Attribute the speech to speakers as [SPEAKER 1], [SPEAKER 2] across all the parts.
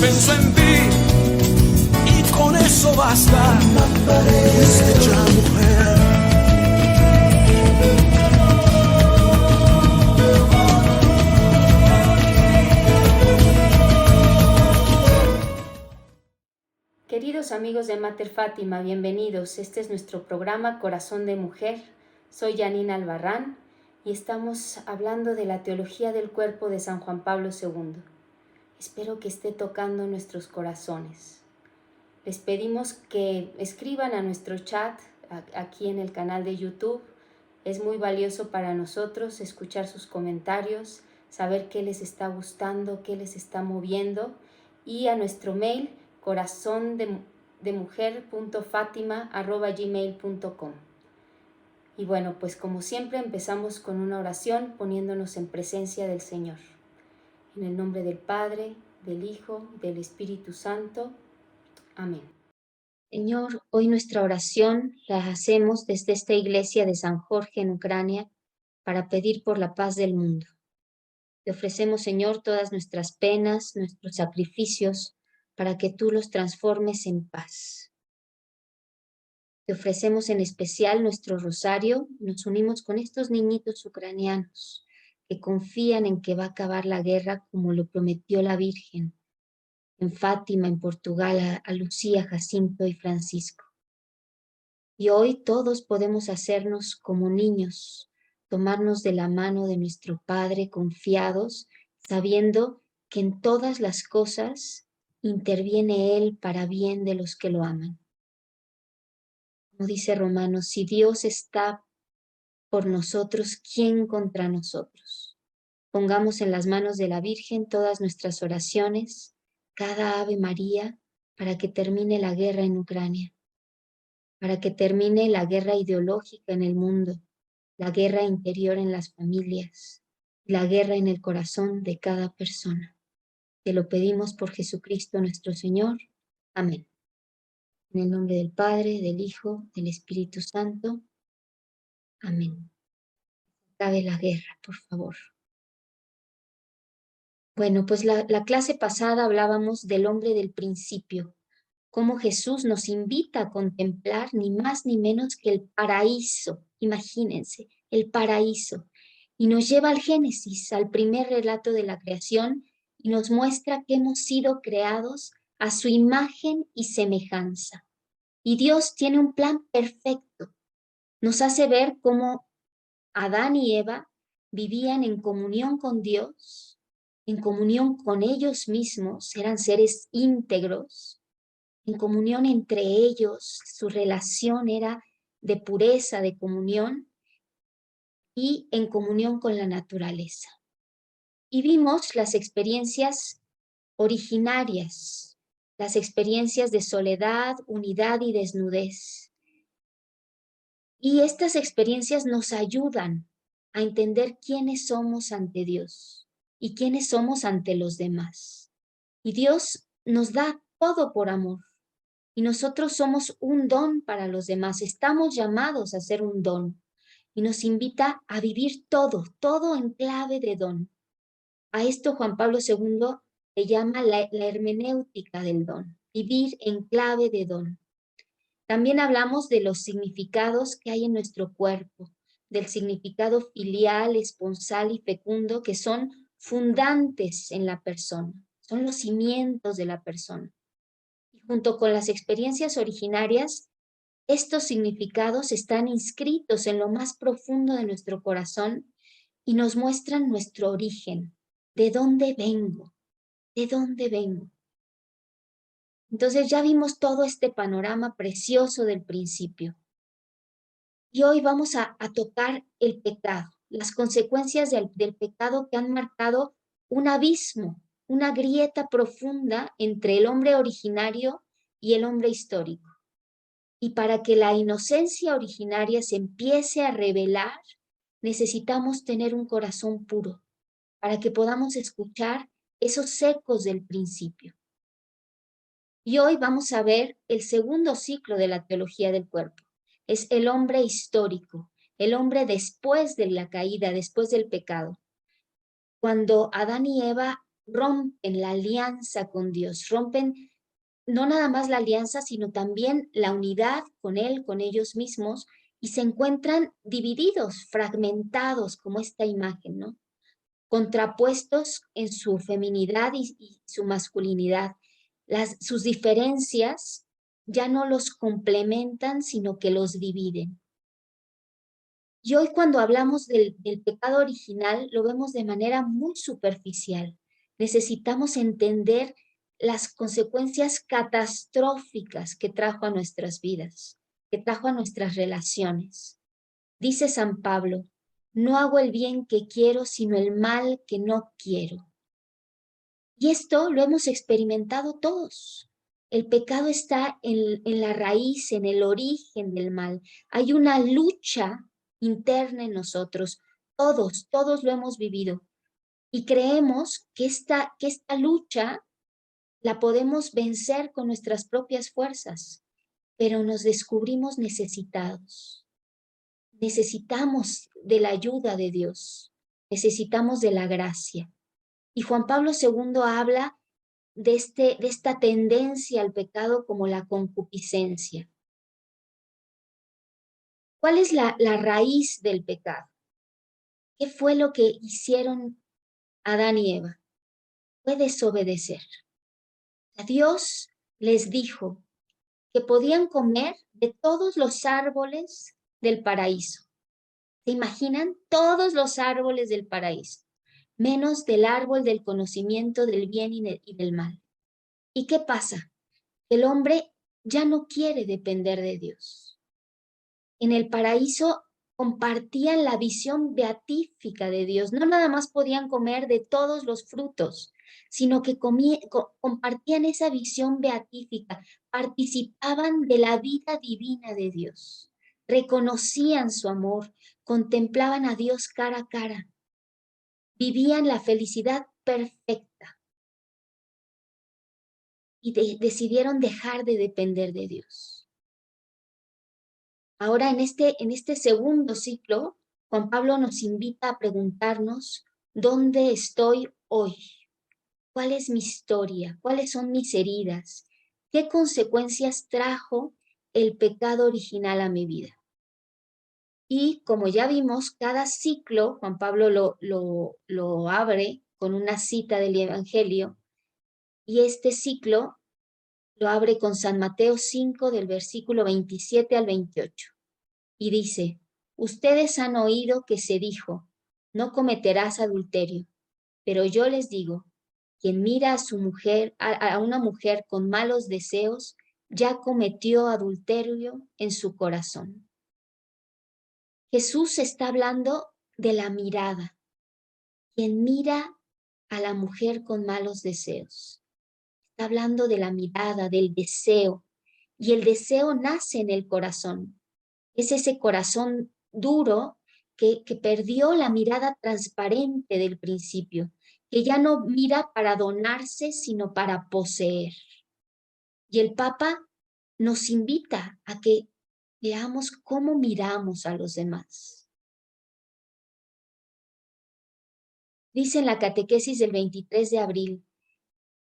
[SPEAKER 1] pensó en ti y con eso basta. Escucha, mujer.
[SPEAKER 2] Queridos amigos de Mater Fátima, bienvenidos. Este es nuestro programa Corazón de Mujer. Soy Janina Albarrán y estamos hablando de la teología del cuerpo de San Juan Pablo II. Espero que esté tocando nuestros corazones. Les pedimos que escriban a nuestro chat aquí en el canal de YouTube. Es muy valioso para nosotros escuchar sus comentarios, saber qué les está gustando, qué les está moviendo, y a nuestro mail corazondemujer.fatima@gmail.com. Y bueno, pues como siempre empezamos con una oración poniéndonos en presencia del Señor. En el nombre del Padre, del Hijo, del Espíritu Santo. Amén. Señor, hoy nuestra oración la hacemos desde esta iglesia de San Jorge en Ucrania para pedir por la paz del mundo. Te ofrecemos, Señor, todas nuestras penas, nuestros sacrificios, para que tú los transformes en paz. Te ofrecemos en especial nuestro rosario, nos unimos con estos niñitos ucranianos que confían en que va a acabar la guerra como lo prometió la Virgen en Fátima, en Portugal, a Lucía, Jacinto y Francisco. Y hoy todos podemos hacernos como niños, tomarnos de la mano de nuestro Padre confiados, sabiendo que en todas las cosas interviene Él para bien de los que lo aman. Como dice Romanos, si Dios está por nosotros, ¿quién contra nosotros? Pongamos en las manos de la Virgen todas nuestras oraciones, cada Ave María, para que termine la guerra en Ucrania, para que termine la guerra ideológica en el mundo, la guerra interior en las familias, la guerra en el corazón de cada persona. Te lo pedimos por Jesucristo nuestro Señor. Amén. En el nombre del Padre, del Hijo, del Espíritu Santo. Amén. Acabe la guerra, por favor. Bueno, pues la clase pasada hablábamos del hombre del principio, cómo Jesús nos invita a contemplar ni más ni menos que el paraíso. Imagínense, el paraíso. Y nos lleva al Génesis, al primer relato de la creación, y nos muestra que hemos sido creados a su imagen y semejanza. Y Dios tiene un plan perfecto. Nos hace ver cómo Adán y Eva vivían en comunión con Dios, en comunión con ellos mismos, eran seres íntegros, en comunión entre ellos, su relación era de pureza, de comunión, y en comunión con la naturaleza. Y vimos las experiencias originarias, las experiencias de soledad, unidad y desnudez. Y estas experiencias nos ayudan a entender quiénes somos ante Dios y quiénes somos ante los demás. Y Dios nos da todo por amor. Y nosotros somos un don para los demás. Estamos llamados a ser un don. Y nos invita a vivir todo en clave de don. A esto Juan Pablo II le llama la hermenéutica del don. Vivir en clave de don. También hablamos de los significados que hay en nuestro cuerpo, del significado filial, esponsal y fecundo, que son fundantes en la persona, son los cimientos de la persona. Y junto con las experiencias originarias, estos significados están inscritos en lo más profundo de nuestro corazón y nos muestran nuestro origen, de dónde vengo, de dónde vengo. Entonces ya vimos todo este panorama precioso del principio. Y hoy vamos a tocar el pecado, las consecuencias del pecado que han marcado un abismo, una grieta profunda entre el hombre originario y el hombre histórico. Y para que la inocencia originaria se empiece a revelar, necesitamos tener un corazón puro, para que podamos escuchar esos ecos del principio. Y hoy vamos a ver el segundo ciclo de la teología del cuerpo. Es el hombre histórico, el hombre después de la caída, después del pecado. Cuando Adán y Eva rompen la alianza con Dios, rompen no nada más la alianza, sino también la unidad con Él, con ellos mismos, y se encuentran divididos, fragmentados, como esta imagen, ¿no? Contrapuestos en su feminidad y su masculinidad. Sus diferencias ya no los complementan, sino que los dividen. Y hoy cuando hablamos del pecado original, lo vemos de manera muy superficial. Necesitamos entender las consecuencias catastróficas que trajo a nuestras vidas, que trajo a nuestras relaciones. Dice San Pablo, no hago el bien que quiero, sino el mal que no quiero. Y esto lo hemos experimentado todos. El pecado está en la raíz, en el origen del mal. Hay una lucha interna en nosotros. Todos lo hemos vivido. Y creemos que esta lucha la podemos vencer con nuestras propias fuerzas, pero nos descubrimos necesitados. Necesitamos de la ayuda de Dios. Necesitamos de la gracia. Y Juan Pablo II habla de esta tendencia al pecado como la concupiscencia. ¿Cuál es la raíz del pecado? ¿Qué fue lo que hicieron Adán y Eva? Fue desobedecer. Dios les dijo que podían comer de todos los árboles del paraíso. ¿Se imaginan? Todos los árboles del paraíso, menos del árbol del conocimiento del bien y del mal. ¿Y qué pasa? El hombre ya no quiere depender de Dios. En el paraíso compartían la visión beatífica de Dios. No nada más podían comer de todos los frutos, sino que compartían esa visión beatífica, participaban de la vida divina de Dios, reconocían su amor, contemplaban a Dios cara a cara, vivían la felicidad perfecta y decidieron dejar de depender de Dios. Ahora en este segundo ciclo, Juan Pablo nos invita a preguntarnos, ¿dónde estoy hoy? ¿Cuál es mi historia? ¿Cuáles son mis heridas? ¿Qué consecuencias trajo el pecado original a mi vida? Y como ya vimos, cada ciclo, Juan Pablo lo abre con una cita del Evangelio, y este ciclo lo abre con San Mateo 5 del versículo 27 al 28. Y dice, ustedes han oído que se dijo, no cometerás adulterio, pero yo les digo, quien mira a su mujer, a una mujer con malos deseos, ya cometió adulterio en su corazón. Jesús está hablando de la mirada. Quien mira a la mujer con malos deseos. Está hablando de la mirada, del deseo. Y el deseo nace en el corazón. Es ese corazón duro que perdió la mirada transparente del principio, que ya no mira para donarse, sino para poseer. Y el Papa nos invita a que veamos cómo miramos a los demás. Dice en la catequesis del 23 de abril,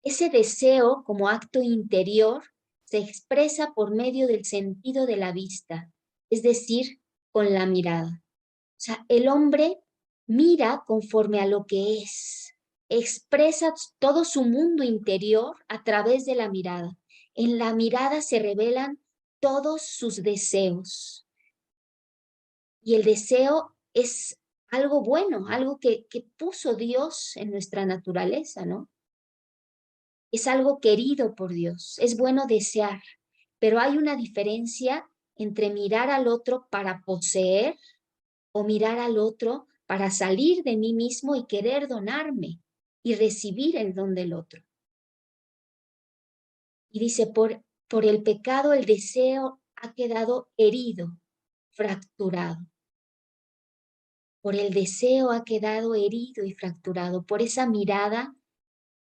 [SPEAKER 2] ese deseo como acto interior se expresa por medio del sentido de la vista, es decir, con la mirada. O sea, el hombre mira conforme a lo que es, expresa todo su mundo interior a través de la mirada. En la mirada se revelan todos sus deseos. Y el deseo es algo bueno, algo que puso Dios en nuestra naturaleza, ¿no? Es algo querido por Dios, es bueno desear, pero hay una diferencia entre mirar al otro para poseer o mirar al otro para salir de mí mismo y querer donarme y recibir el don del otro. Y dice, por el pecado el deseo ha quedado herido, fracturado. Por el deseo ha quedado herido y fracturado, por esa mirada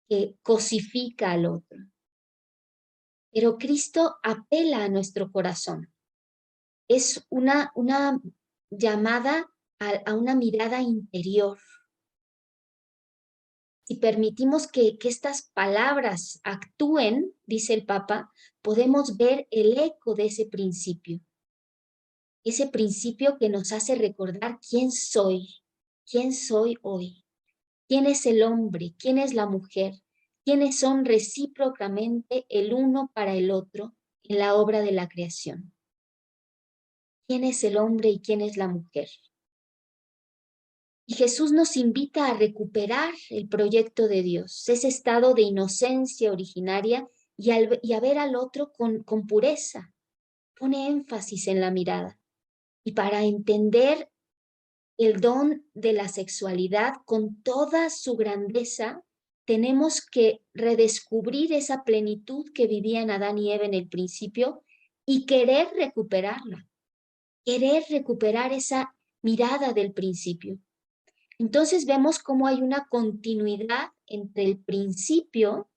[SPEAKER 2] que cosifica al otro. Pero Cristo apela a nuestro corazón. Es una llamada a una mirada interior. Si permitimos que estas palabras actúen, dice el Papa, podemos ver el eco de ese principio que nos hace recordar quién soy hoy, quién es el hombre, quién es la mujer, quiénes son recíprocamente el uno para el otro en la obra de la creación. ¿Quién es el hombre y quién es la mujer? Y Jesús nos invita a recuperar el proyecto de Dios, ese estado de inocencia originaria y a ver al otro con pureza. Pone énfasis en la mirada. Y para entender el don de la sexualidad con toda su grandeza, tenemos que redescubrir esa plenitud que vivían Adán y Eva en el principio y querer recuperarla, querer recuperar esa mirada del principio. Entonces vemos cómo hay una continuidad entre el principio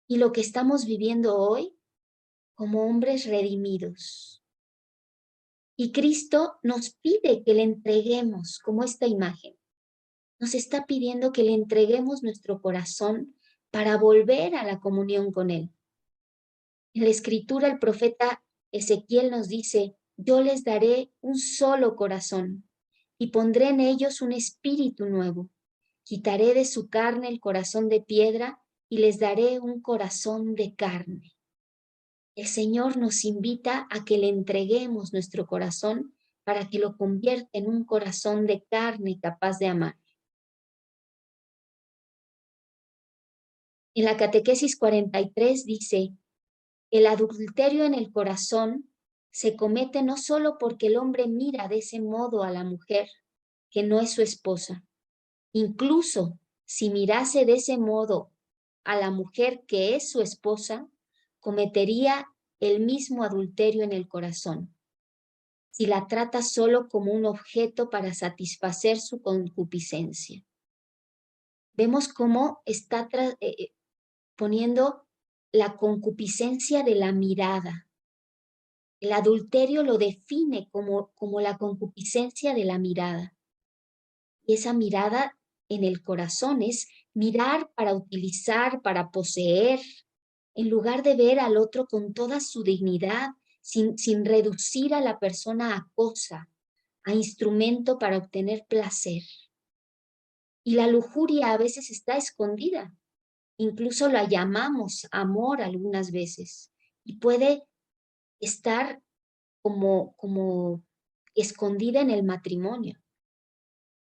[SPEAKER 2] y lo que estamos viviendo hoy como hombres redimidos. Y Cristo nos pide que le entreguemos como esta imagen. Nos está pidiendo que le entreguemos nuestro corazón para volver a la comunión con Él. En la Escritura el profeta Ezequiel nos dice, yo les daré un solo corazón y pondré en ellos un espíritu nuevo. Quitaré de su carne el corazón de piedra y les daré un corazón de carne. El Señor nos invita a que le entreguemos nuestro corazón para que lo convierta en un corazón de carne capaz de amar. En la Catequesis 43 dice, el adulterio en el corazón se comete no solo porque el hombre mira de ese modo a la mujer, que no es su esposa. Incluso si mirase de ese modo a la mujer que es su esposa, cometería el mismo adulterio en el corazón. Si la trata solo como un objeto para satisfacer su concupiscencia. Vemos cómo está poniendo la concupiscencia de la mirada. El adulterio lo define como la concupiscencia de la mirada. Y esa mirada en el corazón es mirar para utilizar, para poseer, en lugar de ver al otro con toda su dignidad, sin reducir a la persona a cosa, a instrumento para obtener placer. Y la lujuria a veces está escondida. Incluso la llamamos amor algunas veces. Y puede estar como escondida en el matrimonio.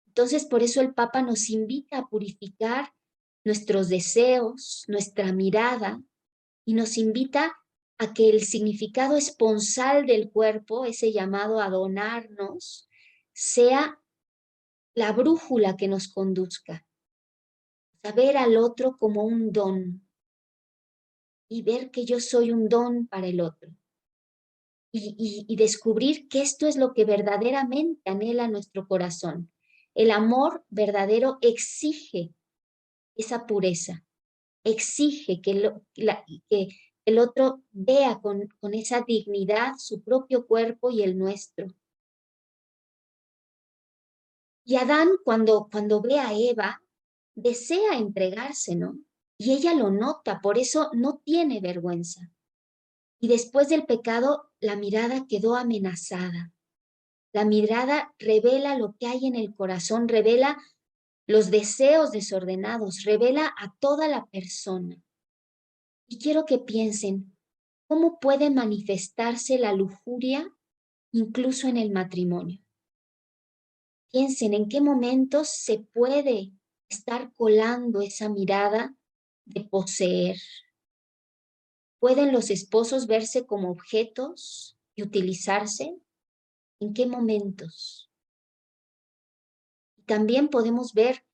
[SPEAKER 2] Entonces, por eso el Papa nos invita a purificar nuestros deseos, nuestra mirada, y nos invita a que el significado esponsal del cuerpo, ese llamado a donarnos, sea la brújula que nos conduzca. Saber al otro como un don y ver que yo soy un don para el otro. Y descubrir que esto es lo que verdaderamente anhela nuestro corazón. El amor verdadero exige esa pureza, exige que el otro vea con esa dignidad su propio cuerpo y el nuestro. Y Adán, cuando ve a Eva, desea entregarse, ¿no? Y ella lo nota, por eso no tiene vergüenza. Y después del pecado, la mirada quedó amenazada. La mirada revela lo que hay en el corazón, revela los deseos desordenados, revela a toda la persona. Y quiero que piensen, ¿cómo puede manifestarse la lujuria incluso en el matrimonio? Piensen en qué momentos se puede estar colando esa mirada de poseer. ¿Pueden los esposos verse como objetos y utilizarse? ¿En qué momentos? También podemos ver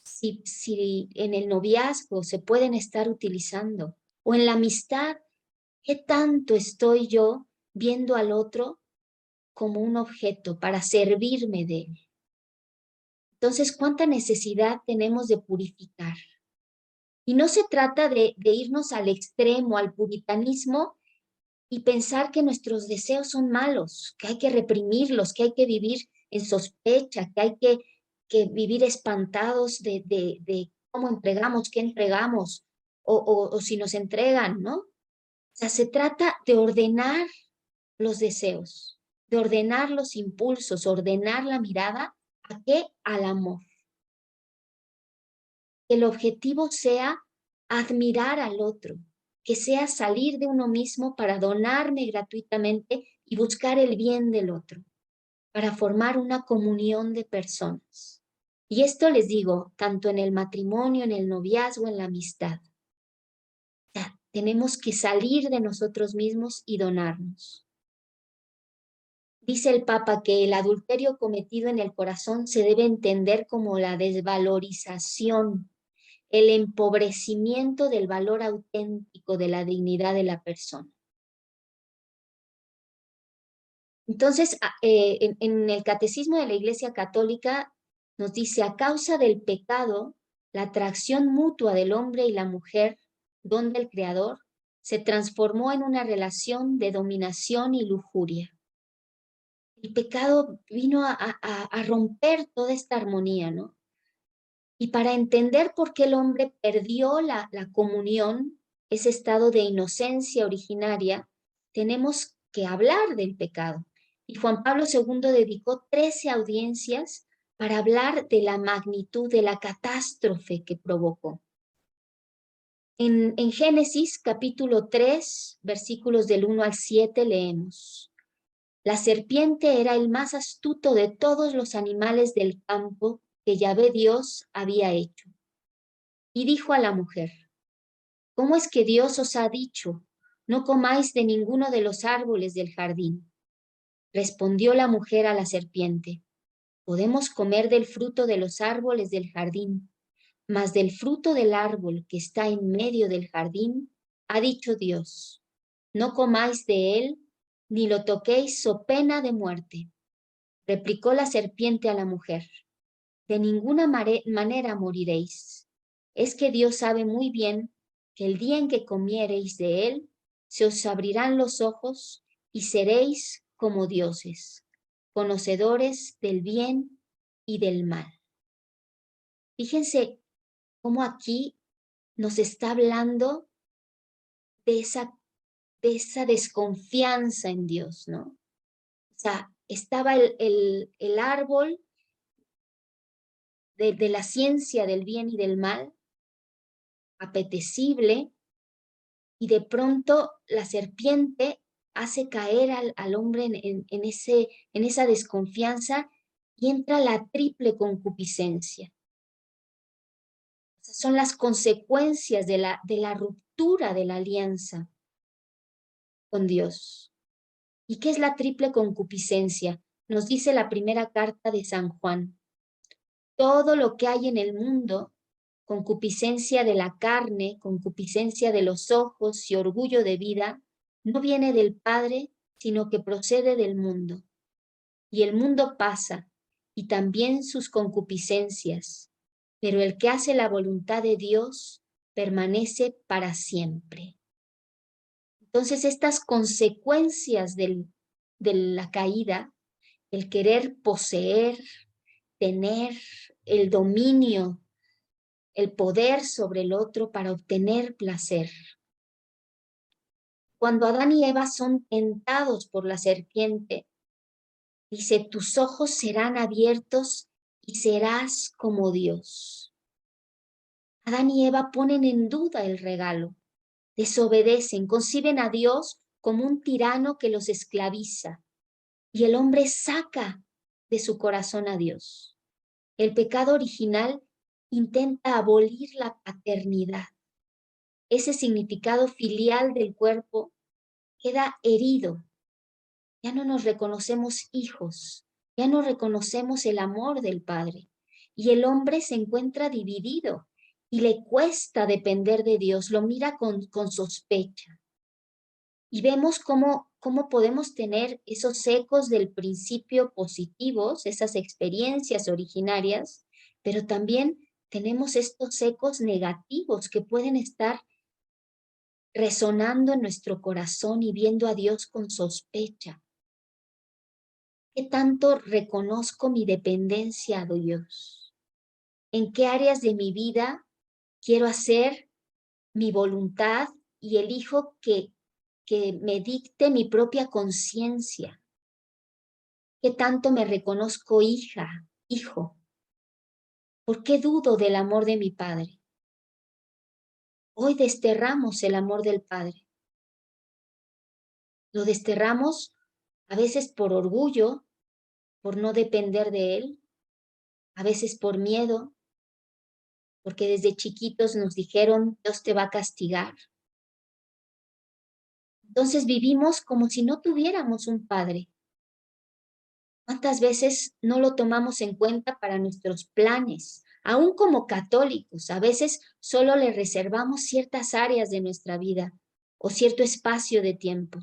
[SPEAKER 2] si en el noviazgo se pueden estar utilizando o en la amistad, ¿qué tanto estoy yo viendo al otro como un objeto para servirme de él? Entonces, ¿cuánta necesidad tenemos de purificar? Y no se trata de irnos al extremo, al puritanismo y pensar que nuestros deseos son malos, que hay que reprimirlos, que hay que vivir en sospecha, que hay que que vivir espantados de cómo entregamos, qué entregamos, o si nos entregan, ¿no? O sea, se trata de ordenar los deseos, de ordenar los impulsos, ordenar la mirada, ¿a qué? Al amor. Que el objetivo sea admirar al otro, que sea salir de uno mismo para donarme gratuitamente y buscar el bien del otro, para formar una comunión de personas. Y esto les digo, tanto en el matrimonio, en el noviazgo, en la amistad. O sea, tenemos que salir de nosotros mismos y donarnos. Dice el Papa que el adulterio cometido en el corazón se debe entender como la desvalorización, el empobrecimiento del valor auténtico de la dignidad de la persona. Entonces, en el Catecismo de la Iglesia Católica nos dice, a causa del pecado, la atracción mutua del hombre y la mujer, don del Creador, se transformó en una relación de dominación y lujuria. El pecado vino a romper toda esta armonía, ¿no? Y para entender por qué el hombre perdió la comunión, ese estado de inocencia originaria, tenemos que hablar del pecado. Y Juan Pablo II dedicó 13 audiencias para hablar de la magnitud de la catástrofe que provocó. En Génesis capítulo 3, versículos del 1 al 7 leemos: La serpiente era el más astuto de todos los animales del campo que Yahvé Dios había hecho. Y dijo a la mujer: ¿Cómo es que Dios os ha dicho, no comáis de ninguno de los árboles del jardín? Respondió la mujer a la serpiente: Podemos comer del fruto de los árboles del jardín, mas del fruto del árbol que está en medio del jardín, ha dicho Dios, no comáis de él, ni lo toquéis so pena de muerte. Replicó la serpiente a la mujer: De ninguna manera moriréis. Es que Dios sabe muy bien que el día en que comiereis de él, se os abrirán los ojos y seréis como dioses, conocedores del bien y del mal. Fíjense cómo aquí nos está hablando de esa desconfianza en Dios, ¿no? O sea, estaba el árbol de la ciencia del bien y del mal, apetecible, y de pronto la serpiente hace caer al hombre en esa desconfianza y entra la triple concupiscencia. O sea, son las consecuencias de la ruptura de la alianza con Dios. ¿Y qué es la triple concupiscencia? Nos dice la primera carta de San Juan: todo lo que hay en el mundo, concupiscencia de la carne, concupiscencia de los ojos y orgullo de vida, no viene del Padre, sino que procede del mundo. Y el mundo pasa, y también sus concupiscencias, pero el que hace la voluntad de Dios permanece para siempre. Entonces, estas consecuencias de la caída, el querer poseer, tener el dominio, el poder sobre el otro para obtener placer. Cuando Adán y Eva son tentados por la serpiente, dice, tus ojos serán abiertos y serás como Dios. Adán y Eva ponen en duda el regalo, desobedecen, conciben a Dios como un tirano que los esclaviza, y el hombre saca de su corazón a Dios. El pecado original intenta abolir la paternidad. Ese significado filial del cuerpo queda herido. Ya no nos reconocemos hijos, ya no reconocemos el amor del Padre. Y el hombre se encuentra dividido y le cuesta depender de Dios, lo mira con sospecha. Y vemos cómo podemos tener esos ecos del principio positivos, esas experiencias originarias, pero también tenemos estos ecos negativos que pueden estar resonando en nuestro corazón y viendo a Dios con sospecha. ¿Qué tanto reconozco mi dependencia a Dios? ¿En qué áreas de mi vida quiero hacer mi voluntad y elijo que me dicte mi propia conciencia? ¿Qué tanto me reconozco hija, hijo? ¿Por qué dudo del amor de mi Padre? Hoy desterramos el amor del Padre. Lo desterramos a veces por orgullo, por no depender de Él, a veces por miedo, porque desde chiquitos nos dijeron, Dios te va a castigar. Entonces vivimos como si no tuviéramos un Padre. ¿Cuántas veces no lo tomamos en cuenta para nuestros planes? Aún como católicos, a veces solo le reservamos ciertas áreas de nuestra vida o cierto espacio de tiempo.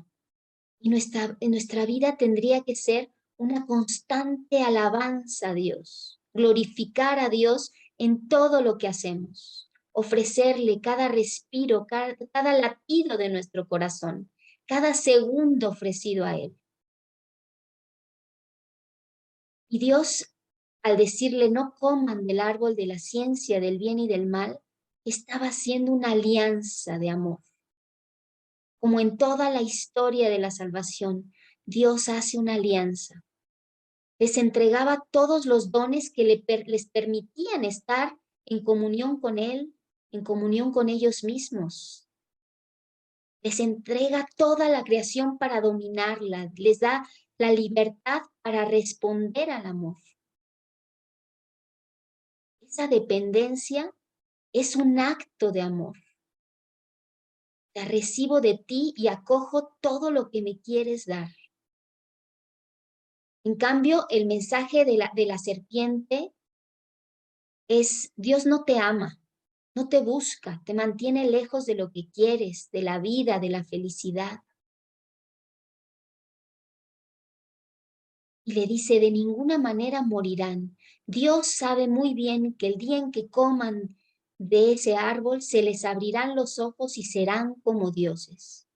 [SPEAKER 2] Y nuestra vida tendría que ser una constante alabanza a Dios, glorificar a Dios en todo lo que hacemos, ofrecerle cada respiro, cada latido de nuestro corazón, cada segundo ofrecido a Él. Y Dios, al decirle no coman del árbol de la ciencia del bien y del mal, estaba haciendo una alianza de amor. Como en toda la historia de la salvación, Dios hace una alianza. Les entregaba todos los dones que les permitían estar en comunión con Él, en comunión con ellos mismos. Les entrega toda la creación para dominarla, les da la libertad para responder al amor. Esa dependencia es un acto de amor. La recibo de ti y acojo todo lo que me quieres dar. En cambio, el mensaje de la serpiente es, Dios no te ama, no te busca, te mantiene lejos de lo que quieres, de la vida, de la felicidad. Y le dice, de ninguna manera morirán. Dios sabe muy bien que el día en que coman de ese árbol, se les abrirán los ojos y serán como dioses.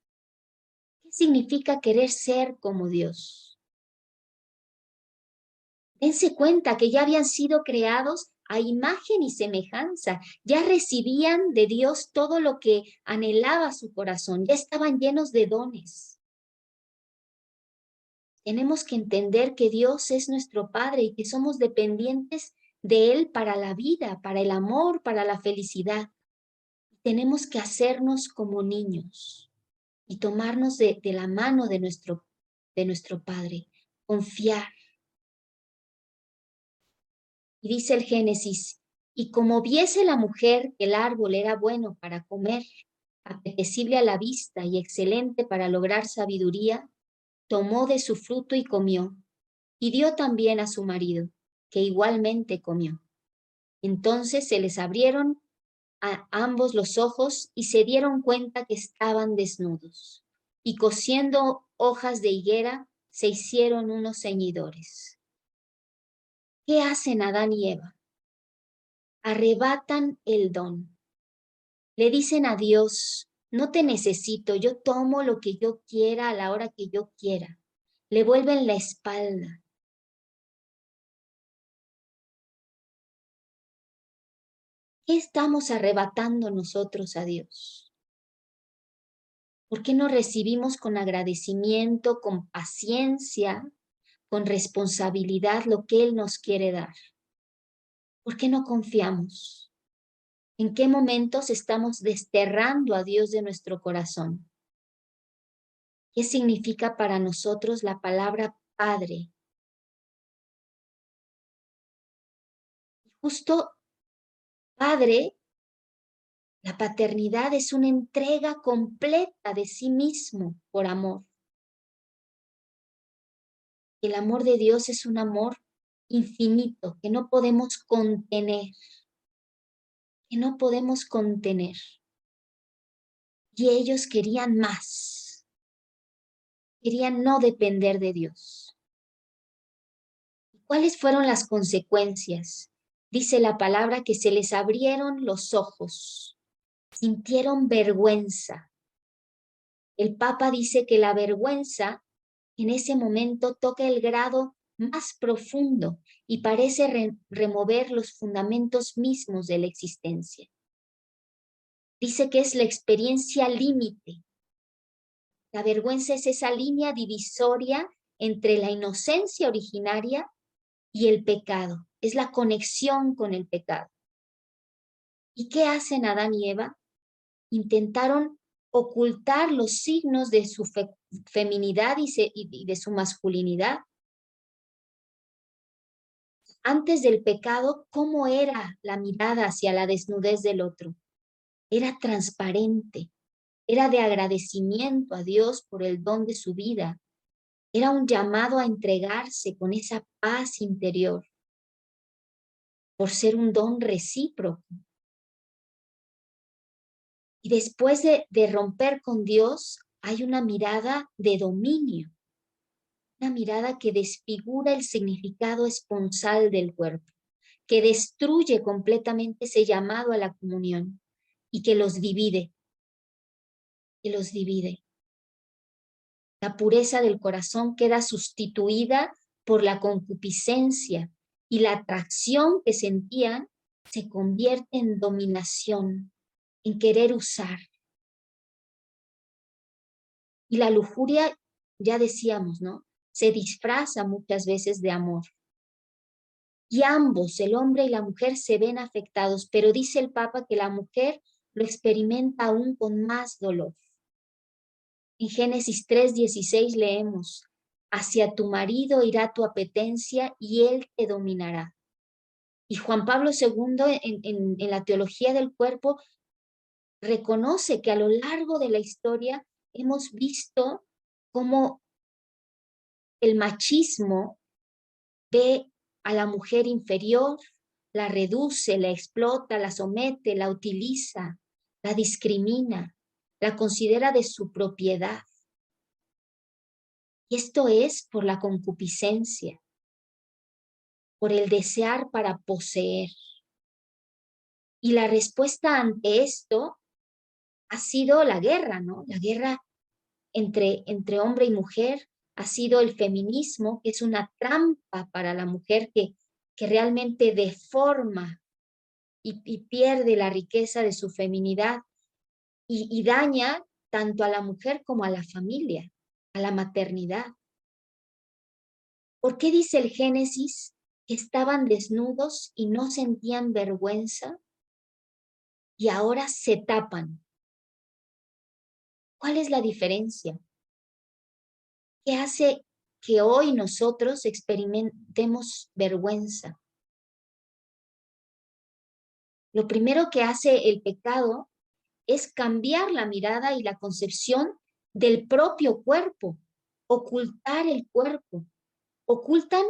[SPEAKER 2] ¿Qué significa querer ser como Dios? Dense cuenta que ya habían sido creados a imagen y semejanza, ya recibían de Dios todo lo que anhelaba su corazón, ya estaban llenos de dones. Tenemos que entender que Dios es nuestro Padre y que somos dependientes de Él para la vida, para el amor, para la felicidad. Tenemos que hacernos como niños y tomarnos de la mano de nuestro Padre, confiar. Y dice el Génesis, y como viese la mujer que el árbol era bueno para comer, apetecible a la vista y excelente para lograr sabiduría, tomó de su fruto y comió, y dio también a su marido, que igualmente comió. Entonces se les abrieron a ambos los ojos y se dieron cuenta que estaban desnudos, y cosiendo hojas de higuera se hicieron unos ceñidores. ¿Qué hacen Adán y Eva? Arrebatan el don. Le dicen a Dios, no te necesito, yo tomo lo que yo quiera a la hora que yo quiera. Le vuelven la espalda. ¿Qué estamos arrebatando nosotros a Dios? ¿Por qué no recibimos con agradecimiento, con paciencia, con responsabilidad lo que Él nos quiere dar? ¿Por qué no confiamos? ¿En qué momentos estamos desterrando a Dios de nuestro corazón? ¿Qué significa para nosotros la palabra Padre? Justo Padre, la paternidad es una entrega completa de sí mismo por amor. El amor de Dios es un amor infinito que no podemos contener, que no podemos contener. Y ellos querían más, querían no depender de Dios. ¿Cuáles fueron las consecuencias? Dice la palabra que se les abrieron los ojos, sintieron vergüenza. El Papa dice que la vergüenza en ese momento toca el grado más profundo y parece remover los fundamentos mismos de la existencia. Dice que es la experiencia límite. La vergüenza es esa línea divisoria entre la inocencia originaria y el pecado. Es la conexión con el pecado. ¿Y qué hacen Adán y Eva? Intentaron ocultar los signos de su feminidad y de su masculinidad. Antes del pecado, ¿cómo era la mirada hacia la desnudez del otro? Era transparente, era de agradecimiento a Dios por el don de su vida. Era un llamado a entregarse con esa paz interior, por ser un don recíproco. Y después de romper con Dios, hay una mirada de dominio, una mirada que desfigura el significado esponsal del cuerpo, que destruye completamente ese llamado a la comunión y que los divide, La pureza del corazón queda sustituida por la concupiscencia y la atracción que sentían se convierte en dominación, en querer usar. Y la lujuria, ya decíamos, ¿no? Se disfraza muchas veces de amor. Y ambos, el hombre y la mujer, se ven afectados, pero dice el Papa que la mujer lo experimenta aún con más dolor. En Génesis 3:16 leemos, hacia tu marido irá tu apetencia y él te dominará. Y Juan Pablo II en la teología del cuerpo reconoce que a lo largo de la historia hemos visto cómo el machismo ve a la mujer inferior, la reduce, la explota, la somete, la utiliza, la discrimina, la considera de su propiedad. Y esto es por la concupiscencia, por el desear para poseer. Y la respuesta ante esto ha sido la guerra, ¿no? La guerra entre hombre y mujer ha sido el feminismo, que es una trampa para la mujer que realmente deforma y pierde la riqueza de su feminidad y daña tanto a la mujer como a la familia, a la maternidad. ¿Por qué dice el Génesis que estaban desnudos y no sentían vergüenza y ahora se tapan? ¿Cuál es la diferencia? ¿Qué hace que hoy nosotros experimentemos vergüenza? Lo primero que hace el pecado es cambiar la mirada y la concepción del propio cuerpo, ocultar el cuerpo. Ocultan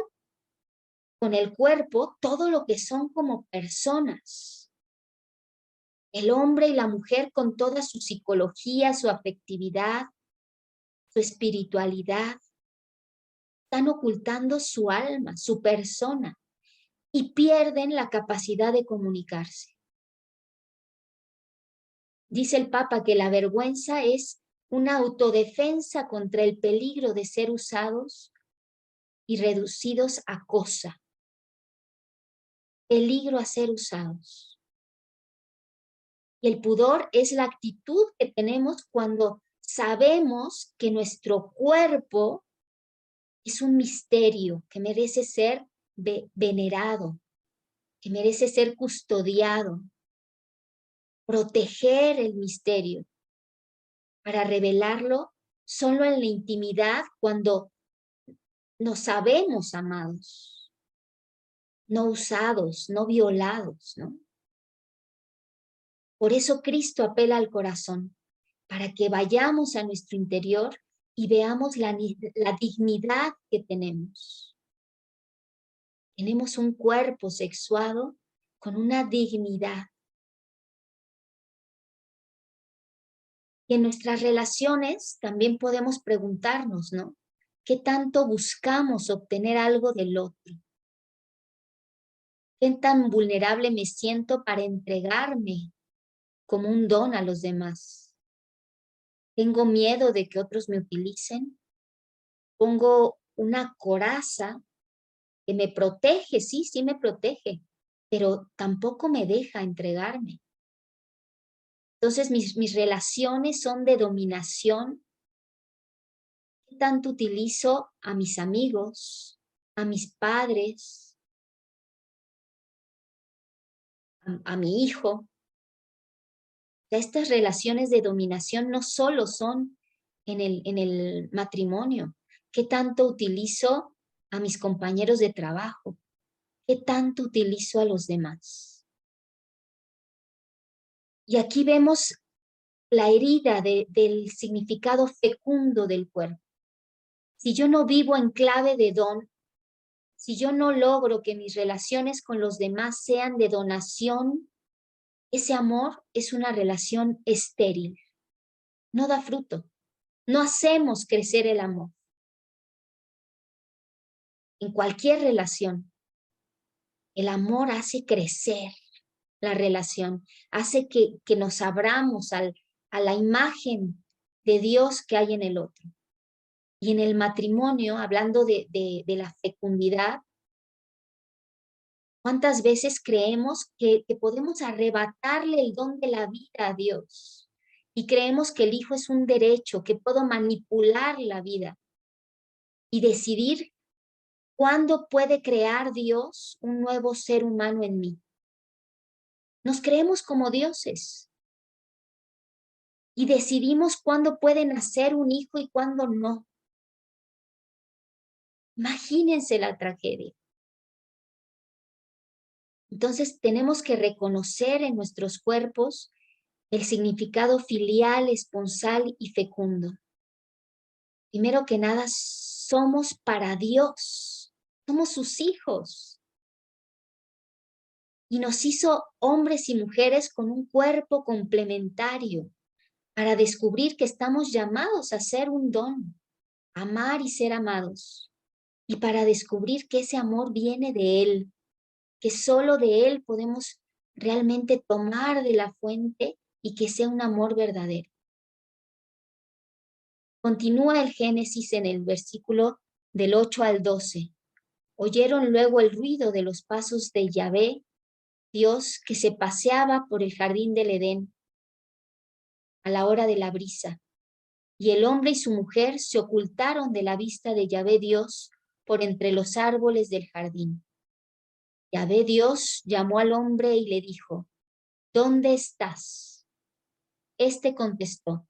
[SPEAKER 2] con el cuerpo todo lo que son como personas. El hombre y la mujer con toda su psicología, su afectividad, su espiritualidad, están ocultando su alma, su persona, y pierden la capacidad de comunicarse. Dice el Papa que la vergüenza es una autodefensa contra el peligro de ser usados y reducidos a cosa. Peligro a ser usados. Y el pudor es la actitud que tenemos cuando sabemos que nuestro cuerpo es un misterio que merece ser venerado, que merece ser custodiado. Proteger el misterio para revelarlo solo en la intimidad cuando nos sabemos amados, no usados, no violados, ¿no? Por eso Cristo apela al corazón, para que vayamos a nuestro interior y veamos la dignidad que tenemos. Tenemos un cuerpo sexuado con una dignidad. Y en nuestras relaciones también podemos preguntarnos, ¿no? ¿Qué tanto buscamos obtener algo del otro? ¿Qué tan vulnerable me siento para entregarme como un don a los demás? ¿Tengo miedo de que otros me utilicen? ¿Pongo una coraza que me protege, sí, sí me protege, pero tampoco me deja entregarme. Entonces mis relaciones son de dominación. ¿Qué tanto utilizo a mis amigos, a mis padres, a mi hijo? Estas relaciones de dominación no solo son en el matrimonio. ¿Qué tanto utilizo a mis compañeros de trabajo? ¿Qué tanto utilizo a los demás? Y aquí vemos la herida del significado fecundo del cuerpo. Si yo no vivo en clave de don, si yo no logro que mis relaciones con los demás sean de donación, ese amor es una relación estéril, no da fruto, no hacemos crecer el amor. En cualquier relación, el amor hace crecer la relación, hace que nos abramos a la imagen de Dios que hay en el otro. Y en el matrimonio, hablando de la fecundidad, ¿cuántas veces creemos que podemos arrebatarle el don de la vida a Dios? Y creemos que el hijo es un derecho, que puedo manipular la vida y decidir cuándo puede crear Dios un nuevo ser humano en mí. Nos creemos como dioses y decidimos cuándo puede nacer un hijo y cuándo no. Imagínense la tragedia. Entonces tenemos que reconocer en nuestros cuerpos el significado filial, esponsal y fecundo. Primero que nada, somos para Dios, somos sus hijos. Y nos hizo hombres y mujeres con un cuerpo complementario para descubrir que estamos llamados a ser un don, amar y ser amados. Y para descubrir que ese amor viene de Él, que solo de Él podemos realmente tomar de la fuente y que sea un amor verdadero. Continúa el Génesis en el versículo del 8 al 12. Oyeron luego el ruido de los pasos de Yahvé, Dios, que se paseaba por el jardín del Edén a la hora de la brisa. Y el hombre y su mujer se ocultaron de la vista de Yahvé Dios por entre los árboles del jardín. Yahvé Dios llamó al hombre y le dijo, ¿dónde estás? Este contestó,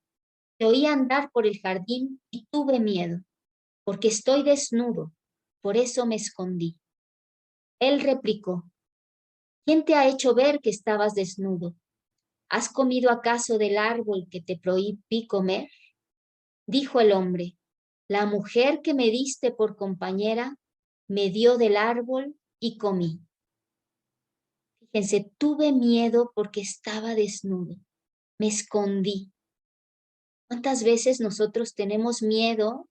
[SPEAKER 2] te oí andar por el jardín y tuve miedo, porque estoy desnudo, por eso me escondí. Él replicó, ¿quién te ha hecho ver que estabas desnudo? ¿Has comido acaso del árbol que te prohibí comer? Dijo el hombre, la mujer que me diste por compañera me dio del árbol y comí. Fíjense, tuve miedo porque estaba desnudo, me escondí. ¿Cuántas veces nosotros tenemos miedo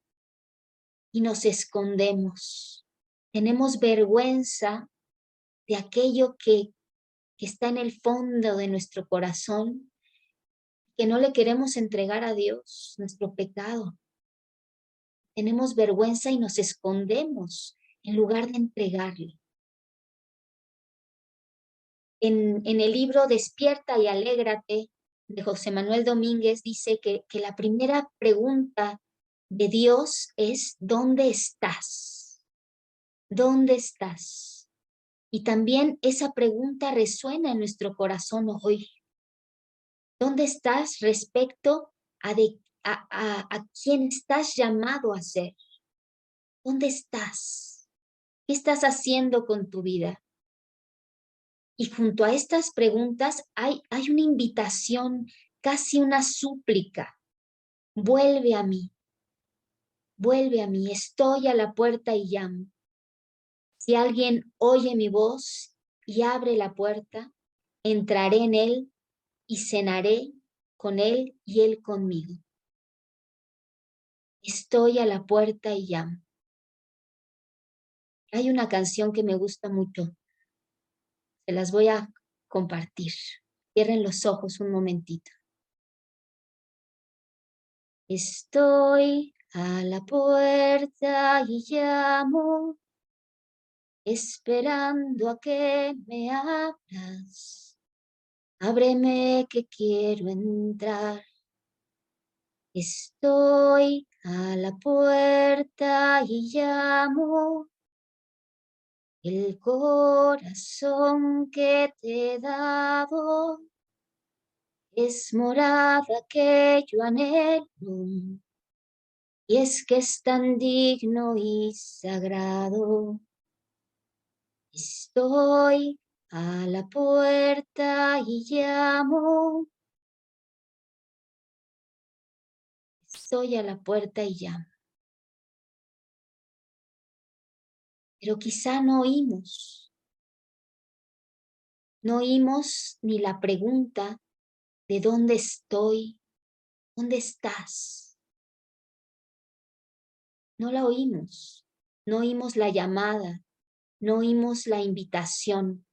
[SPEAKER 2] y nos escondemos? Tenemos vergüenza de aquello que está en el fondo de nuestro corazón, que no le queremos entregar a Dios, nuestro pecado. Tenemos vergüenza y nos escondemos en lugar de entregarle. En el libro Despierta y Alégrate de José Manuel Domínguez dice que la primera pregunta de Dios es ¿dónde estás? ¿Dónde estás? Y también esa pregunta resuena en nuestro corazón hoy. ¿Dónde estás respecto a quién estás llamado a ser? ¿Dónde estás? ¿Qué estás haciendo con tu vida? Y junto a estas preguntas hay una invitación, casi una súplica. Vuelve a mí, estoy a la puerta y llamo. Si alguien oye mi voz y abre la puerta, entraré en él y cenaré con él y él conmigo. Estoy a la puerta y llamo. Hay una canción que me gusta mucho. Se las voy a compartir. Cierren los ojos un momentito. Estoy a la puerta y llamo. esperando a que me abras. Ábreme que quiero entrar. Estoy a la puerta y llamo. El corazón que te he dado es morada que yo anhelo. Y es que es tan digno y sagrado. Estoy a la puerta y llamo. Estoy a la puerta y llamo. Pero quizá no oímos. No oímos ni la pregunta de dónde estoy, dónde estás. No la oímos. No oímos la llamada. No oímos la invitación.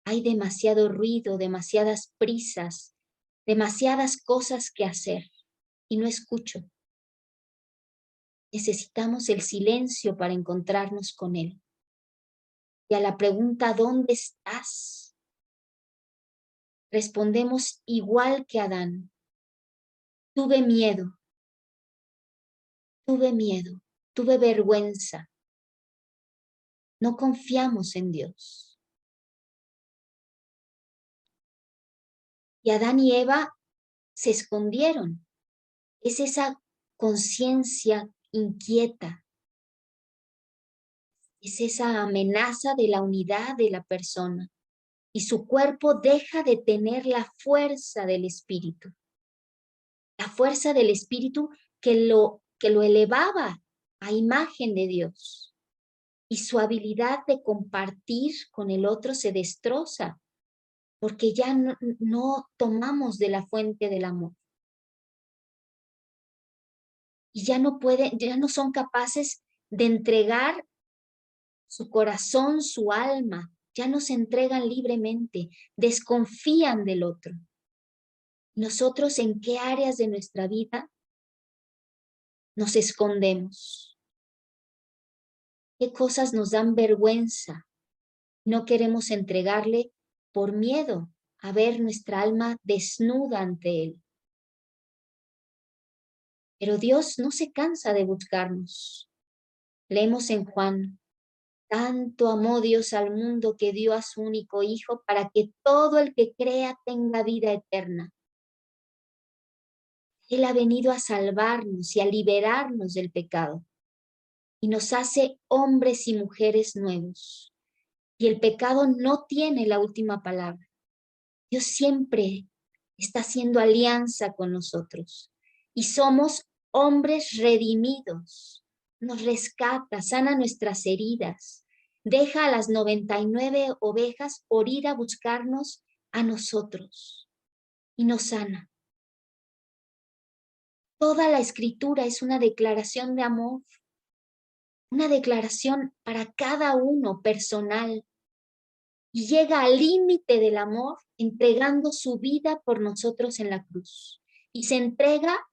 [SPEAKER 2] Hay demasiado ruido, demasiadas prisas, demasiadas cosas que hacer y no escucho. Necesitamos el silencio para encontrarnos con Él. Y a la pregunta ¿dónde estás? Respondemos igual que Adán. Tuve miedo, tuve vergüenza. No confiamos en Dios. Y Adán y Eva se escondieron. Es esa conciencia inquieta. Es esa amenaza de la unidad de la persona. Y su cuerpo deja de tener la fuerza del espíritu. La fuerza del espíritu que lo elevaba a imagen de Dios. Y su habilidad de compartir con el otro se destroza, porque ya no tomamos de la fuente del amor. Y ya no son capaces de entregar su corazón, su alma, ya no se entregan libremente, desconfían del otro. Nosotros, ¿en qué áreas de nuestra vida nos escondemos? ¿Qué cosas nos dan vergüenza? No queremos entregarle por miedo a ver nuestra alma desnuda ante Él. Pero Dios no se cansa de buscarnos. Leemos en Juan: tanto amó Dios al mundo que dio a su único Hijo para que todo el que crea tenga vida eterna. Él ha venido a salvarnos y a liberarnos del pecado y nos hace hombres y mujeres nuevos. Y el pecado no tiene la última palabra. Dios siempre está haciendo alianza con nosotros y somos hombres redimidos. Nos rescata, sana nuestras heridas, deja a las 99 ovejas por ir a buscarnos a nosotros y nos sana. Toda la escritura es una declaración de amor, una declaración para cada uno personal, y llega al límite del amor entregando su vida por nosotros en la cruz. Y se entrega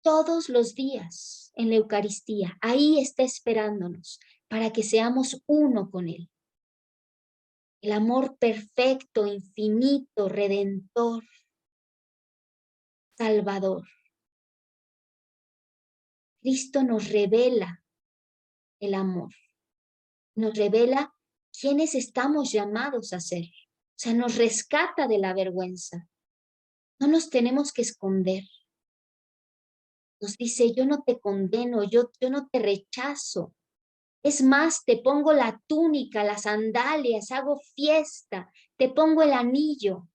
[SPEAKER 2] todos los días en la Eucaristía. Ahí está esperándonos para que seamos uno con Él. El amor perfecto, infinito, redentor, salvador. Cristo nos revela el amor. Nos revela quiénes estamos llamados a ser. O sea, nos rescata de la vergüenza. No nos tenemos que esconder. Nos dice, yo no te condeno, yo no te rechazo. Es más, te pongo la túnica, las sandalias, hago fiesta, te pongo el anillo,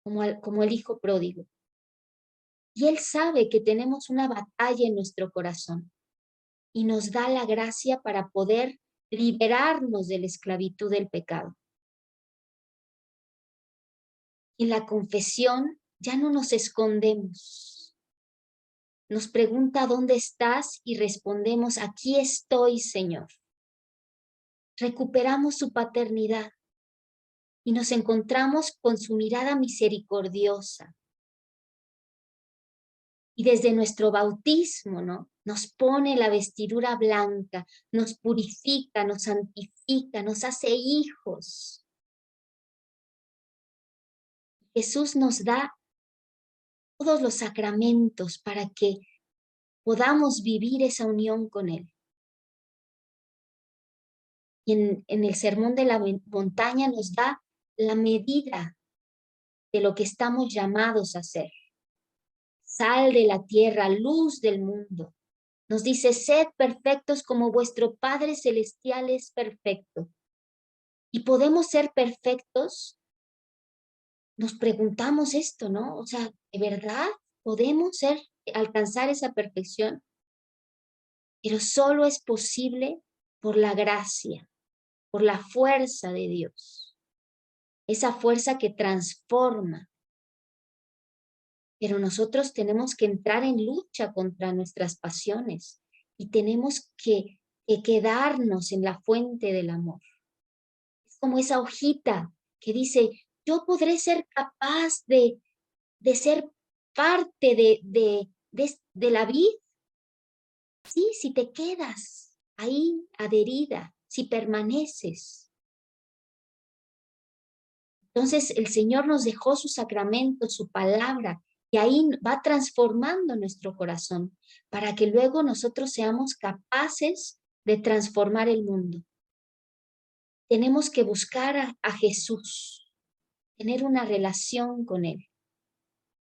[SPEAKER 2] como el hijo pródigo. Y Él sabe que tenemos una batalla en nuestro corazón y nos da la gracia para poder liberarnos de la esclavitud del pecado. En la confesión ya no nos escondemos. Nos pregunta ¿dónde estás? Y respondemos, aquí estoy, Señor. Recuperamos su paternidad y nos encontramos con su mirada misericordiosa. Y desde nuestro bautismo, ¿no? Nos pone la vestidura blanca, nos purifica, nos santifica, nos hace hijos. Jesús nos da todos los sacramentos para que podamos vivir esa unión con Él. Y en el Sermón de la Montaña nos da la medida de lo que estamos llamados a ser. Sal de la tierra, luz del mundo. Nos dice, sed perfectos como vuestro Padre Celestial es perfecto. ¿Y podemos ser perfectos? Nos preguntamos esto, ¿no? O sea, ¿de verdad podemos alcanzar esa perfección? Pero solo es posible por la gracia, por la fuerza de Dios. Esa fuerza que transforma. Pero nosotros tenemos que entrar en lucha contra nuestras pasiones y tenemos que quedarnos en la fuente del amor. Es como esa hojita que dice, yo podré ser capaz de ser parte de la vid. Sí, si te quedas ahí adherida, si permaneces. Entonces el Señor nos dejó su sacramento, su palabra, y ahí va transformando nuestro corazón para que luego nosotros seamos capaces de transformar el mundo. Tenemos que buscar a Jesús, tener una relación con Él,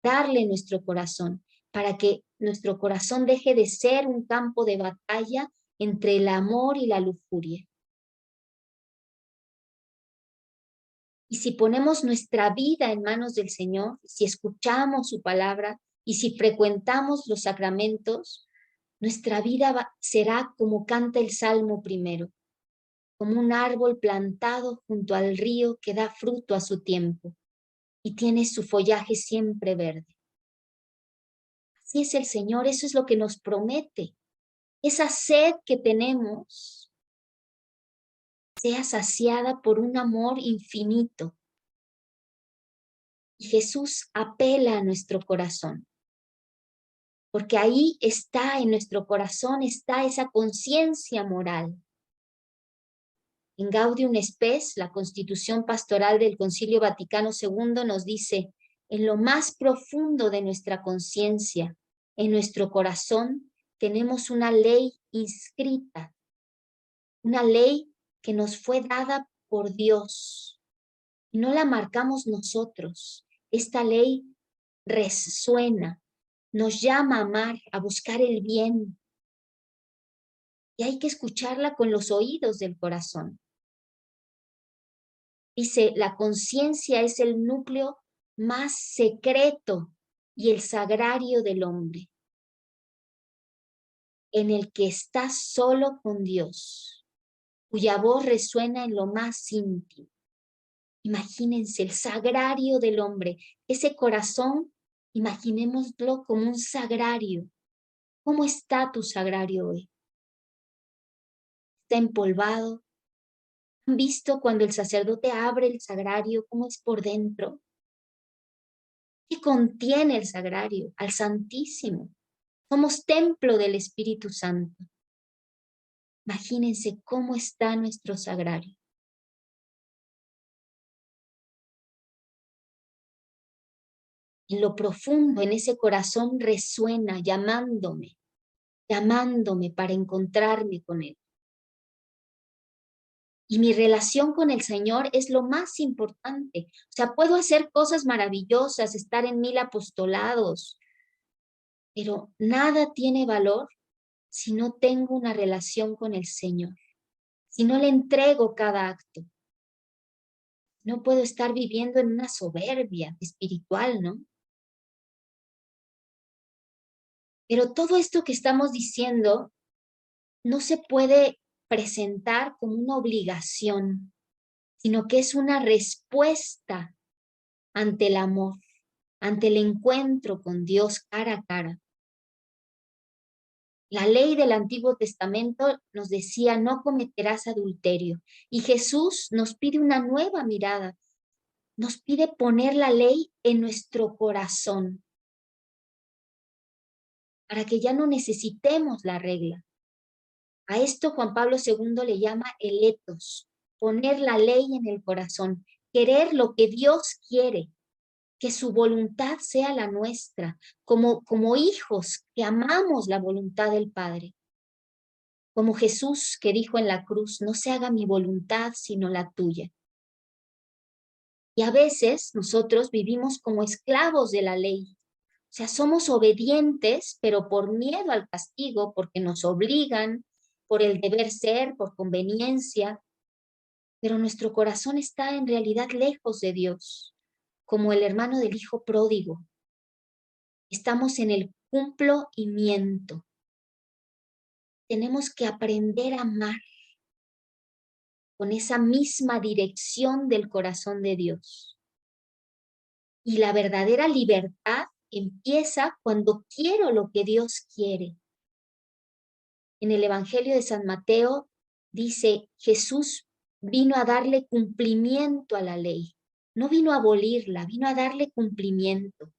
[SPEAKER 2] darle nuestro corazón para que nuestro corazón deje de ser un campo de batalla entre el amor y la lujuria. Y si ponemos nuestra vida en manos del Señor, si escuchamos su palabra y si frecuentamos los sacramentos, nuestra vida será como canta el Salmo primero, como un árbol plantado junto al río que da fruto a su tiempo y tiene su follaje siempre verde. Así es el Señor, eso es lo que nos promete. Esa sed que tenemos sea saciada por un amor infinito. Y Jesús apela a nuestro corazón, porque ahí está, en nuestro corazón, está esa conciencia moral. En Gaudium Spes, la Constitución Pastoral del Concilio Vaticano II nos dice, en lo más profundo de nuestra conciencia, en nuestro corazón, tenemos una ley inscrita, una ley que nos fue dada por Dios. Y no la marcamos nosotros. Esta ley resuena, nos llama a amar, a buscar el bien. Y hay que escucharla con los oídos del corazón. Dice, la conciencia es el núcleo más secreto y el sagrario del hombre, en el que está solo con Dios, cuya voz resuena en lo más íntimo. Imagínense el sagrario del hombre, ese corazón, imaginémoslo como un sagrario. ¿Cómo está tu sagrario hoy? ¿Está empolvado? ¿Han visto cuando el sacerdote abre el sagrario, cómo es por dentro? ¿Qué contiene el sagrario? Al Santísimo. Somos templo del Espíritu Santo. Imagínense cómo está nuestro sagrario. En lo profundo, en ese corazón resuena llamándome para encontrarme con Él. Y mi relación con el Señor es lo más importante. O sea, puedo hacer cosas maravillosas, estar en 1000 apostolados, pero nada tiene valor si no tengo una relación con el Señor, si no le entrego cada acto. No puedo estar viviendo en una soberbia espiritual, ¿no? Pero todo esto que estamos diciendo no se puede presentar como una obligación, sino que es una respuesta ante el amor, ante el encuentro con Dios cara a cara. La ley del Antiguo Testamento nos decía, no cometerás adulterio. Y Jesús nos pide una nueva mirada. Nos pide poner la ley en nuestro corazón. para que ya no necesitemos la regla. A esto Juan Pablo II le llama el ethos, poner la ley en el corazón, querer lo que Dios quiere, que su voluntad sea la nuestra, como hijos que amamos la voluntad del Padre. Como Jesús que dijo en la cruz, no se haga mi voluntad sino la tuya. Y a veces nosotros vivimos como esclavos de la ley. O sea, somos obedientes, pero por miedo al castigo, porque nos obligan, por el deber ser, por conveniencia. Pero nuestro corazón está en realidad lejos de Dios, como el hermano del hijo pródigo. Estamos en el cumplo y miento. Tenemos que aprender a amar con esa misma dirección del corazón de Dios. Y la verdadera libertad empieza cuando quiero lo que Dios quiere. En el Evangelio de San Mateo dice, Jesús vino a darle cumplimiento a la ley. No vino a abolirla, vino a darle cumplimiento.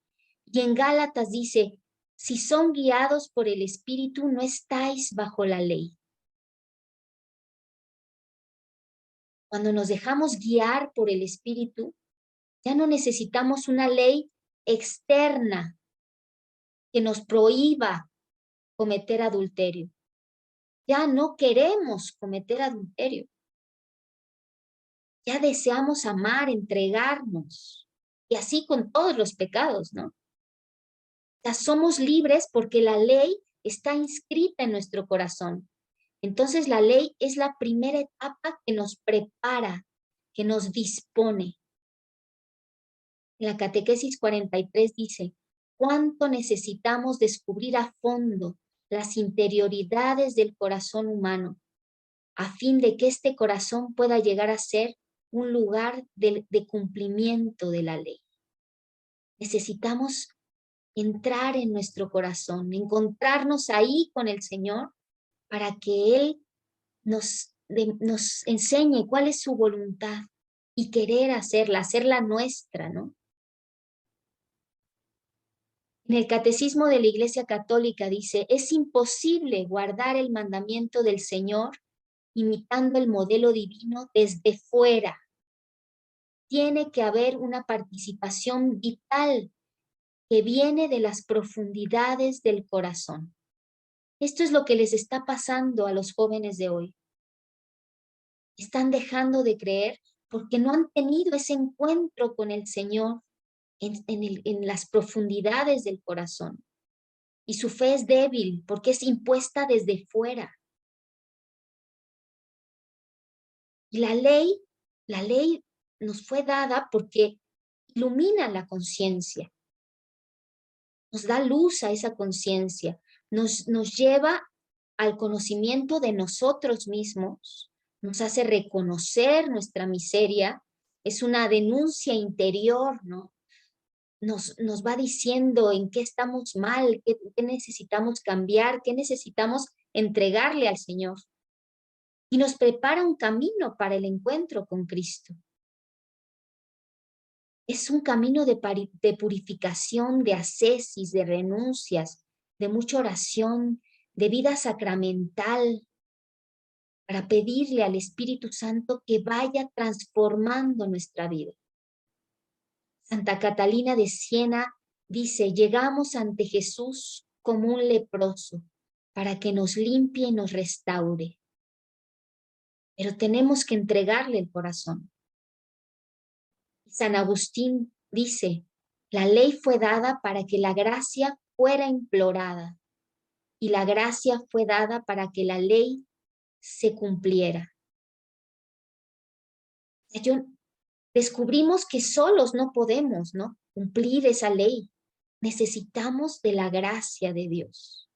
[SPEAKER 2] Y en Gálatas dice, si son guiados por el Espíritu, no estáis bajo la ley. Cuando nos dejamos guiar por el Espíritu, ya no necesitamos una ley externa que nos prohíba cometer adulterio. Ya no queremos cometer adulterio. Ya deseamos amar, entregarnos. Y así con todos los pecados, ¿no? Ya somos libres porque la ley está inscrita en nuestro corazón. Entonces la ley es la primera etapa que nos prepara, que nos dispone. La Catequesis 43 dice, ¿cuánto necesitamos descubrir a fondo las interioridades del corazón humano a fin de que este corazón pueda llegar a ser un lugar de cumplimiento de la ley? Necesitamos entrar en nuestro corazón, encontrarnos ahí con el Señor para que Él nos enseñe cuál es su voluntad y querer hacerla nuestra, ¿no? En el Catecismo de la Iglesia Católica dice, es imposible guardar el mandamiento del Señor imitando el modelo divino desde fuera. Tiene que haber una participación vital que viene de las profundidades del corazón. Esto es lo que les está pasando a los jóvenes de hoy. Están dejando de creer porque no han tenido ese encuentro con el Señor en las profundidades del corazón. Y su fe es débil porque es impuesta desde fuera. Y la ley nos fue dada porque ilumina la conciencia. Nos da luz a esa conciencia. Nos lleva al conocimiento de nosotros mismos. Nos hace reconocer nuestra miseria. Es una denuncia interior, ¿no? Nos va diciendo en qué estamos mal, qué necesitamos cambiar, qué necesitamos entregarle al Señor. Y nos prepara un camino para el encuentro con Cristo. Es un camino de purificación, de ascesis, de renuncias, de mucha oración, de vida sacramental, para pedirle al Espíritu Santo que vaya transformando nuestra vida. Santa Catalina de Siena dice, llegamos ante Jesús como un leproso para que nos limpie y nos restaure. Pero tenemos que entregarle el corazón. San Agustín dice, la ley fue dada para que la gracia fuera implorada y la gracia fue dada para que la ley se cumpliera. Descubrimos que solos no podemos, ¿no? Cumplir esa ley. Necesitamos de la gracia de Dios.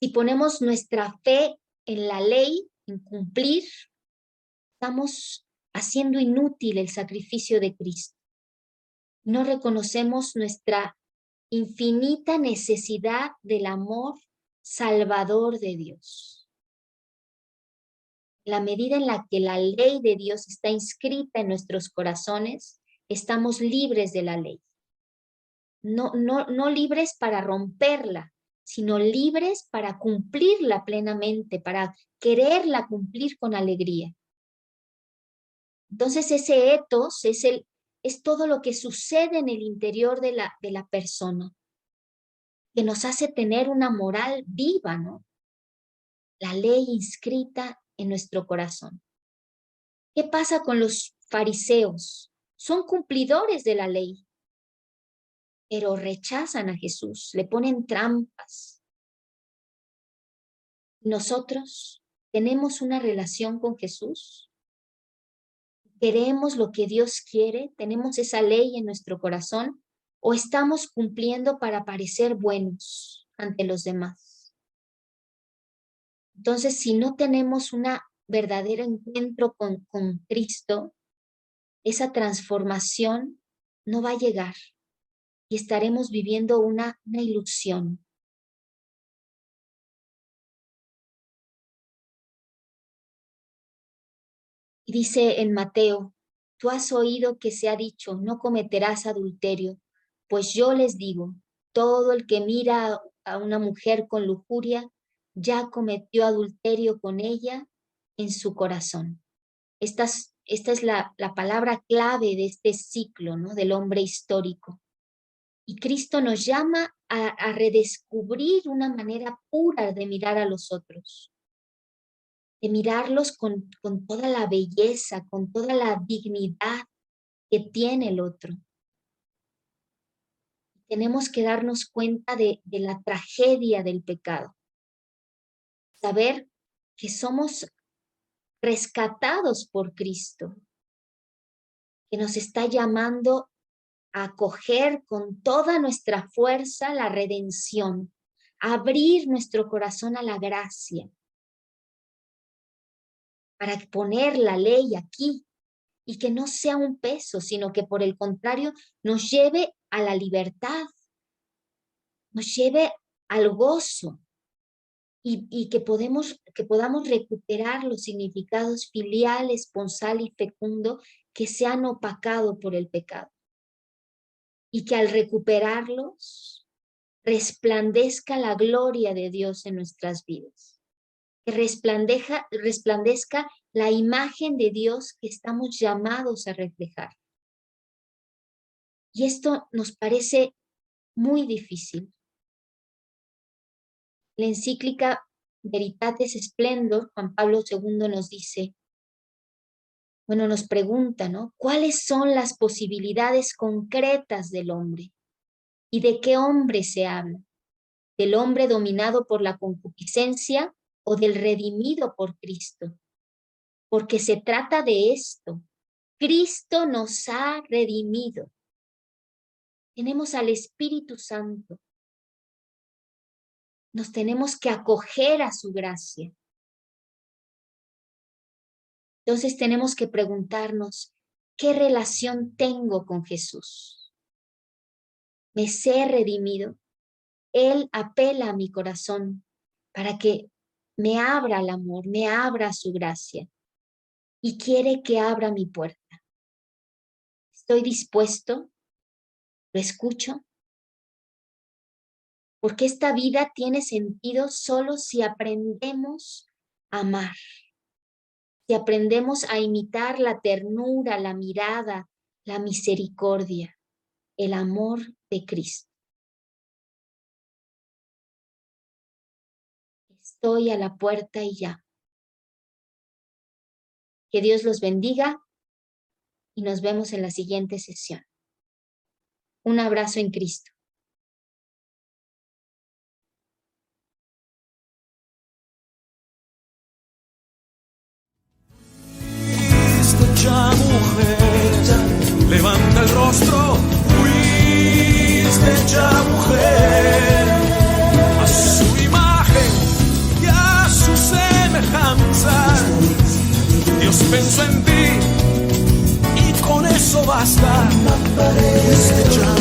[SPEAKER 2] Si ponemos nuestra fe en la ley, en cumplir, estamos haciendo inútil el sacrificio de Cristo. No reconocemos nuestra infinita necesidad del amor salvador de Dios. La medida en la que la ley de Dios está inscrita en nuestros corazones, estamos libres de la ley. no libres para romperla, sino libres para cumplirla plenamente, para quererla cumplir con alegría. Entonces ese ethos es todo lo que sucede en el interior de la persona, que nos hace tener una moral viva, ¿no? La ley inscrita en nuestro corazón. ¿Qué pasa con los fariseos? Son cumplidores de la ley, pero rechazan a Jesús, le ponen trampas. Nosotros tenemos una relación con Jesús. ¿Queremos lo que Dios quiere? ¿Tenemos esa ley en nuestro corazón? ¿O estamos cumpliendo para parecer buenos ante los demás? Entonces, si no tenemos un verdadero encuentro con Cristo, esa transformación no va a llegar y estaremos viviendo una ilusión. Y dice en Mateo, tú has oído que se ha dicho, no cometerás adulterio, pues yo les digo, todo el que mira a una mujer con lujuria, ya cometió adulterio con ella en su corazón. Esta es la palabra clave de este ciclo, ¿no? Del hombre histórico. Y Cristo nos llama a redescubrir una manera pura de mirar a los otros, de mirarlos con toda la belleza, con toda la dignidad que tiene el otro. Tenemos que darnos cuenta de la tragedia del pecado. Saber que somos rescatados por Cristo, que nos está llamando a acoger con toda nuestra fuerza la redención, a abrir nuestro corazón a la gracia, para poner la ley aquí y que no sea un peso, sino que por el contrario nos lleve a la libertad, nos lleve al gozo y que podamos recuperar los significados filial, esponsal y fecundo que se han opacado por el pecado. Y que al recuperarlos resplandezca la gloria de Dios en nuestras vidas. Que resplandezca la imagen de Dios que estamos llamados a reflejar. Y esto nos parece muy difícil. La encíclica Veritatis Splendor, Juan Pablo II nos dice, nos pregunta, ¿no? ¿Cuáles son las posibilidades concretas del hombre? ¿Y de qué hombre se habla? ¿Del hombre dominado por la concupiscencia o del redimido por Cristo? Porque se trata de esto. Cristo nos ha redimido. Tenemos al Espíritu Santo. Nos tenemos que acoger a su gracia. Entonces tenemos que preguntarnos, ¿qué relación tengo con Jesús? ¿Me sé redimido? Él apela a mi corazón para que me abra el amor, me abra su gracia y quiere que abra mi puerta. ¿Estoy dispuesto? ¿Lo escucho? Porque esta vida tiene sentido solo si aprendemos a amar, si aprendemos a imitar la ternura, la mirada, la misericordia, el amor de Cristo. Estoy a la puerta y llamo. Que Dios los bendiga y nos vemos en la siguiente sesión. Un abrazo en Cristo.
[SPEAKER 1] Ya mujer, levanta el rostro, fuiste ya mujer, a su imagen y a su semejanza. Dios pensó en ti y con eso basta. Fuiste ya